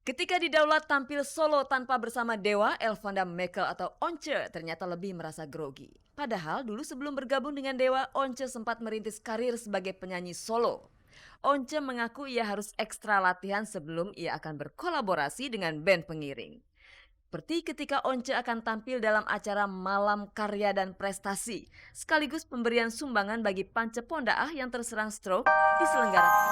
Ketika didaulat tampil solo tanpa bersama Dewa, Elvanda Mekel atau Once ternyata lebih merasa grogi. Padahal dulu sebelum bergabung dengan Dewa, Once sempat merintis karir sebagai penyanyi solo. Once mengaku ia harus ekstra latihan sebelum ia akan berkolaborasi dengan band pengiring. Seperti ketika Once akan tampil dalam acara Malam Karya dan Prestasi, sekaligus pemberian sumbangan bagi Pance Pondaah yang terserang stroke diselenggarakan.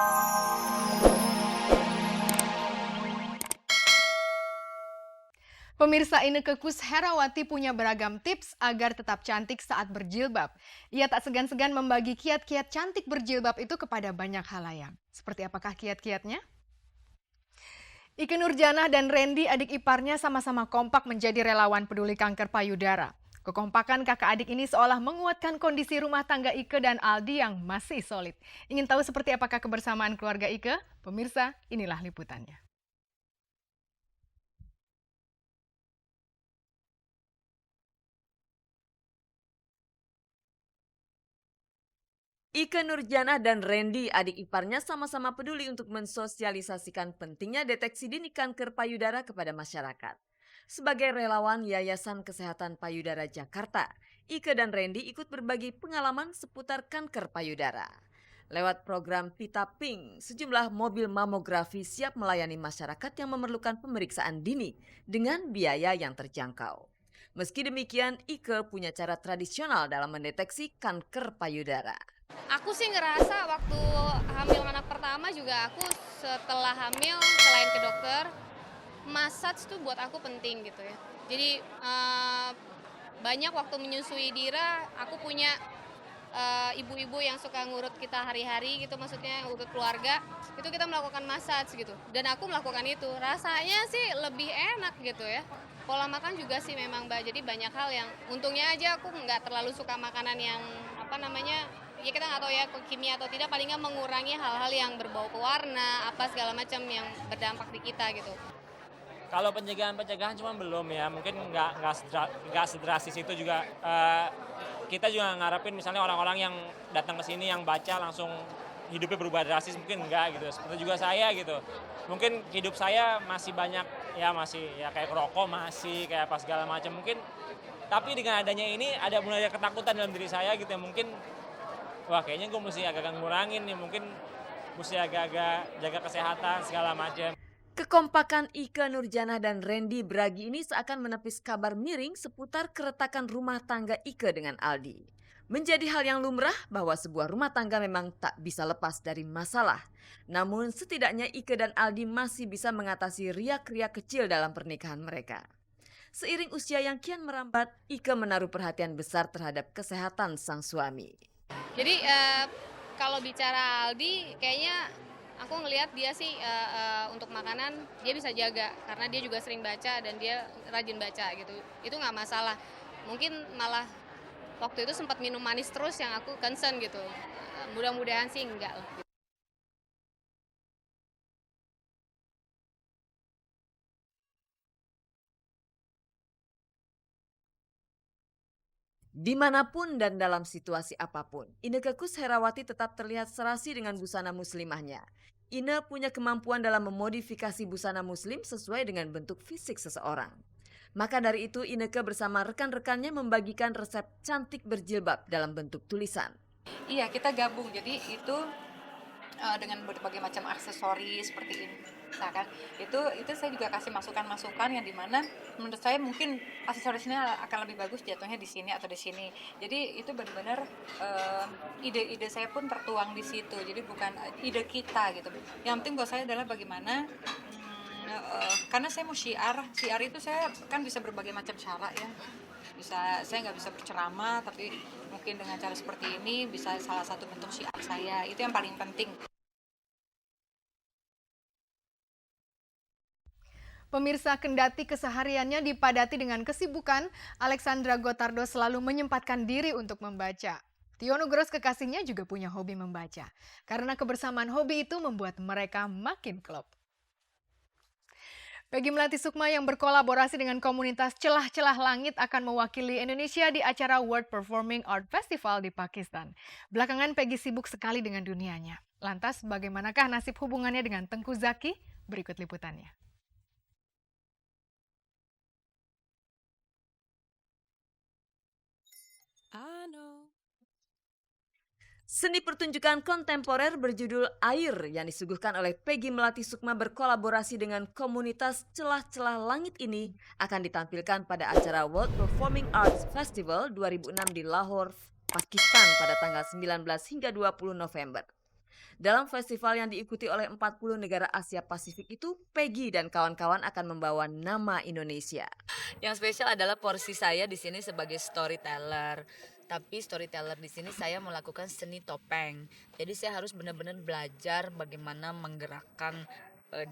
Pemirsa, Inneke Koesherawati punya beragam tips agar tetap cantik saat berjilbab. Ia tak segan-segan membagi kiat-kiat cantik berjilbab itu kepada banyak halayak. Seperti apakah kiat-kiatnya? Ikke Nurjanah dan Randy, adik iparnya, sama-sama kompak menjadi relawan peduli kanker payudara. Kekompakan kakak adik ini seolah menguatkan kondisi rumah tangga Ikke dan Aldi yang masih solid. Ingin tahu seperti apakah kebersamaan keluarga Ikke? Pemirsa, inilah liputannya. Ikke Nurjanah dan Randy, adik iparnya, sama-sama peduli untuk mensosialisasikan pentingnya deteksi dini kanker payudara kepada masyarakat. Sebagai relawan Yayasan Kesehatan Payudara Jakarta, Ikke dan Randy ikut berbagi pengalaman seputar kanker payudara. Lewat program Pita Pink, sejumlah mobil mamografi siap melayani masyarakat yang memerlukan pemeriksaan dini dengan biaya yang terjangkau. Meski demikian, Ikke punya cara tradisional dalam mendeteksi kanker payudara. Aku sih ngerasa waktu hamil anak pertama juga aku setelah hamil selain ke dokter, massage tuh buat aku penting gitu ya. Jadi banyak waktu menyusui Dira, aku punya ibu-ibu yang suka ngurut kita hari-hari gitu, maksudnya ngurut keluarga, itu kita melakukan massage gitu. Dan aku melakukan itu, rasanya sih lebih enak gitu ya. Pola makan juga sih memang Mbak, jadi banyak hal yang untungnya aja aku nggak terlalu suka makanan yang ya kita nggak tahu ya kimia atau tidak, paling nggak mengurangi hal-hal yang berbau pewarna, apa segala macam yang berdampak di kita gitu. Kalau pencegahan cuma belum ya, mungkin nggak sedrastis itu juga. Kita juga ngarepin misalnya orang-orang yang datang ke sini yang baca langsung hidupnya berubah drastis, mungkin enggak gitu. Seperti juga saya gitu. Mungkin hidup saya masih banyak masih kayak rokok masih kayak apa segala macam mungkin. Tapi dengan adanya ini ada mulai ketakutan dalam diri saya gitu ya, mungkin wah kayaknya gue mesti agak ngurangin nih, mungkin mesti agak-agak jaga kesehatan segala macam. Kekompakan Ikke Nurjanah dan Randy Bragi ini seakan menepis kabar miring seputar keretakan rumah tangga Ikke dengan Aldi. Menjadi hal yang lumrah bahwa sebuah rumah tangga memang tak bisa lepas dari masalah. Namun setidaknya Ikke dan Aldi masih bisa mengatasi riak-riak kecil dalam pernikahan mereka. Seiring usia yang kian merambat, Ikke menaruh perhatian besar terhadap kesehatan sang suami. Jadi kalau bicara Aldi, kayaknya aku ngelihat dia sih untuk makanan dia bisa jaga karena dia juga sering baca dan dia rajin baca gitu. Itu nggak masalah. Mungkin malah waktu itu sempat minum manis terus yang aku concern gitu. Mudah-mudahan sih enggak lah. Dimanapun dan dalam situasi apapun, Inneke Koesherawati tetap terlihat serasi dengan busana muslimahnya. Ine punya kemampuan dalam memodifikasi busana muslim sesuai dengan bentuk fisik seseorang. Maka dari itu Inneke bersama rekan-rekannya membagikan resep cantik berjilbab dalam bentuk tulisan. Iya, kita gabung. Jadi itu dengan berbagai macam aksesoris seperti ini. Misalkan itu saya juga kasih masukan-masukan yang dimana menurut saya mungkin aksesorisnya akan lebih bagus jatuhnya di sini atau di sini. Jadi itu benar-benar ide-ide saya pun tertuang di situ. Jadi bukan ide kita gitu. Yang penting buat saya adalah bagaimana karena saya mau syiar itu saya kan bisa berbagai macam cara ya. Saya nggak bisa berceramah, tapi mungkin dengan cara seperti ini bisa salah satu bentuk syiar saya. Itu yang paling penting. Pemirsa, kendati kesehariannya dipadati dengan kesibukan, Alexandra Gotardo selalu menyempatkan diri untuk membaca. Tio Nugroho kekasihnya juga punya hobi membaca. Karena kebersamaan hobi itu membuat mereka makin klop. Peggy Melati Sukma yang berkolaborasi dengan komunitas Celah-Celah Langit akan mewakili Indonesia di acara World Performing Art Festival di Pakistan. Belakangan Peggy sibuk sekali dengan dunianya. Lantas bagaimanakah nasib hubungannya dengan Tengku Zaki? Berikut liputannya. Seni pertunjukan kontemporer berjudul Air yang disuguhkan oleh Peggy Melati Sukma berkolaborasi dengan komunitas Celah-Celah Langit ini akan ditampilkan pada acara World Performing Arts Festival 2006 di Lahore, Pakistan pada tanggal 19 hingga 20 November. Dalam festival yang diikuti oleh 40 negara Asia Pasifik itu, Peggy dan kawan-kawan akan membawa nama Indonesia. Yang spesial adalah porsi saya di sini sebagai storyteller. Tapi storyteller di sini saya melakukan seni topeng. Jadi saya harus benar-benar belajar bagaimana menggerakkan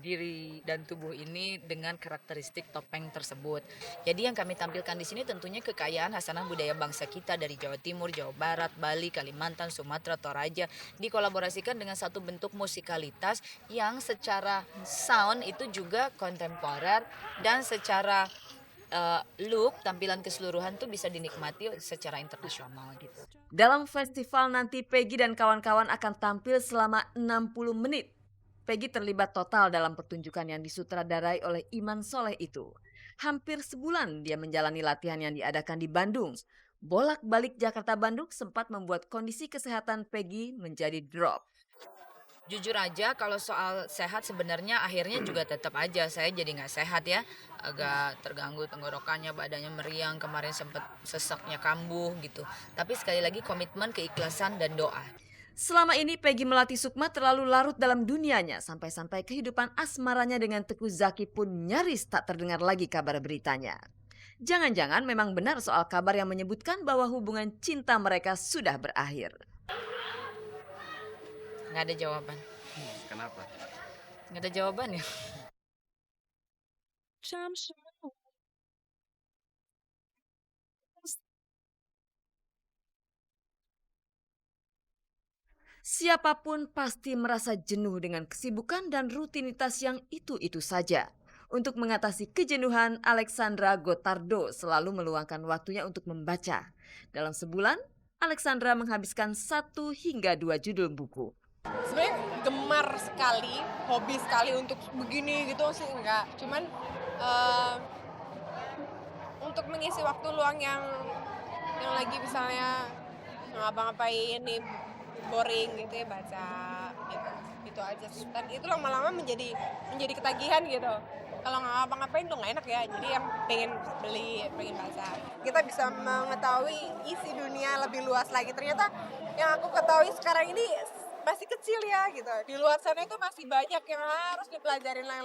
diri dan tubuh ini dengan karakteristik topeng tersebut. Jadi yang kami tampilkan di sini tentunya kekayaan hasanah budaya bangsa kita dari Jawa Timur, Jawa Barat, Bali, Kalimantan, Sumatera, Toraja dikolaborasikan dengan satu bentuk musikalitas yang secara sound itu juga kontemporer dan secara look, tampilan keseluruhan tuh bisa dinikmati secara internasional gitu. Dalam festival nanti Peggy dan kawan-kawan akan tampil selama 60 menit. Peggy terlibat total dalam pertunjukan yang disutradarai oleh Iman Soleh itu. Hampir sebulan dia menjalani latihan yang diadakan di Bandung. Bolak-balik Jakarta-Bandung sempat membuat kondisi kesehatan Peggy menjadi drop. Jujur aja kalau soal sehat sebenarnya akhirnya juga tetap aja saya jadi nggak sehat ya. Agak terganggu tenggorokannya, badannya meriang, kemarin sempat sesaknya kambuh gitu. Tapi sekali lagi komitmen, keikhlasan dan doa. Selama ini Peggy Melati Sukma terlalu larut dalam dunianya sampai-sampai kehidupan asmaranya dengan Teuku Zacky pun nyaris tak terdengar lagi kabar beritanya. Jangan-jangan memang benar soal kabar yang menyebutkan bahwa hubungan cinta mereka sudah berakhir. Nggak ada jawaban. Kenapa? Nggak ada jawaban ya. Siapapun pasti merasa jenuh dengan kesibukan dan rutinitas yang itu-itu saja. Untuk mengatasi kejenuhan, Alexandra Gotardo selalu meluangkan waktunya untuk membaca. Dalam sebulan, Alexandra menghabiskan 1 hingga 2 judul buku. Sebenarnya gemar sekali, hobi sekali untuk begini gitu sih enggak. Cuman untuk mengisi waktu luang yang lagi misalnya ngapa-ngapain nih boring gitu ya baca gitu. Itu aja sih. Dan itu lama-lama menjadi ketagihan gitu. Kalau nggak ngapa-ngapain tuh nggak enak ya. Jadi yang pengen beli, pengen baca. Kita bisa mengetahui isi dunia lebih luas lagi. Ternyata yang aku ketahui sekarang ini masih kecil ya gitu. Di luar sana itu masih banyak yang harus dipelajarin yang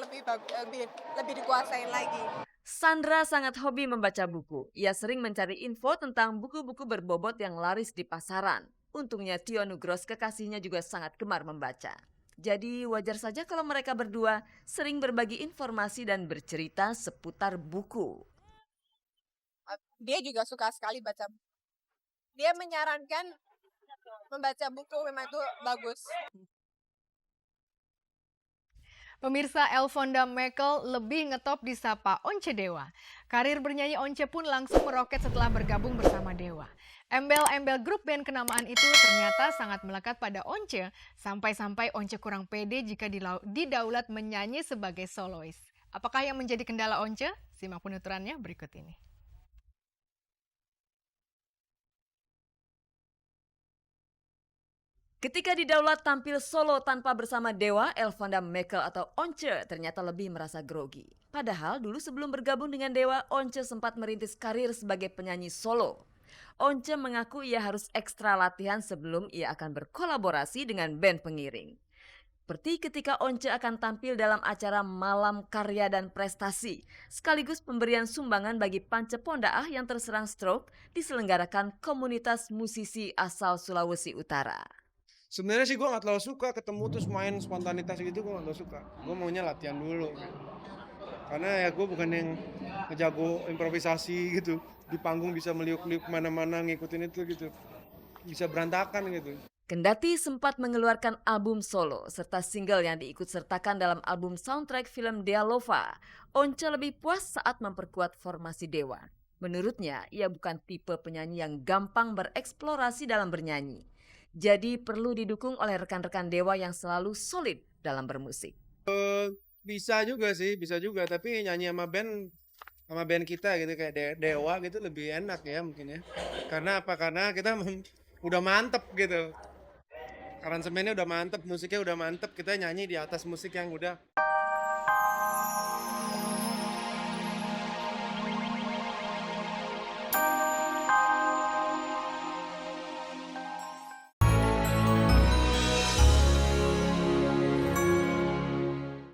lebih dikuasain lagi. Sandra sangat hobi membaca buku. Ia sering mencari info tentang buku-buku berbobot yang laris di pasaran. Untungnya Tio Nugros kekasihnya juga sangat gemar membaca. Jadi wajar saja kalau mereka berdua sering berbagi informasi dan bercerita seputar buku. Dia juga suka sekali baca. Dia menyarankan membaca buku, memang itu bagus. Pemirsa, Elfonda Mekel lebih ngetop disapa Once Dewa. Karir bernyanyi Once pun langsung meroket setelah bergabung bersama Dewa. Embel-embel grup band kenamaan itu ternyata sangat melekat pada Once, sampai-sampai Once kurang pede jika didaulat menyanyi sebagai solois. Apakah yang menjadi kendala Once? Simak penuturannya berikut ini. Ketika didaulat tampil solo tanpa bersama Dewa, Elfonda Mekel atau Once ternyata lebih merasa grogi. Padahal dulu sebelum bergabung dengan Dewa, Once sempat merintis karir sebagai penyanyi solo. Once mengaku ia harus ekstra latihan sebelum ia akan berkolaborasi dengan band pengiring. Seperti ketika Once akan tampil dalam acara Malam Karya dan Prestasi, sekaligus pemberian sumbangan bagi Pance Pondaah yang terserang stroke diselenggarakan komunitas musisi asal Sulawesi Utara. Sebenarnya sih gue gak terlalu suka ketemu terus main spontanitas gitu, gue gak terlalu suka. Gue maunya latihan dulu. Karena ya gue bukan yang ngejago improvisasi gitu. Di panggung bisa meliuk-liuk kemana-mana ngikutin itu gitu. Bisa berantakan gitu. Kendati sempat mengeluarkan album solo serta single yang diikut sertakan dalam album soundtrack film Dealova, Once lebih puas saat memperkuat formasi Dewa. Menurutnya, ia bukan tipe penyanyi yang gampang bereksplorasi dalam bernyanyi. Jadi perlu didukung oleh rekan-rekan Dewa yang selalu solid dalam bermusik. Bisa juga sih, bisa juga. Tapi nyanyi sama band kita gitu kayak Dewa gitu lebih enak ya mungkin ya. Karena apa? Karena kita udah mantep gitu. aransemennya udah mantep, musiknya udah mantep, kita nyanyi di atas musik yang udah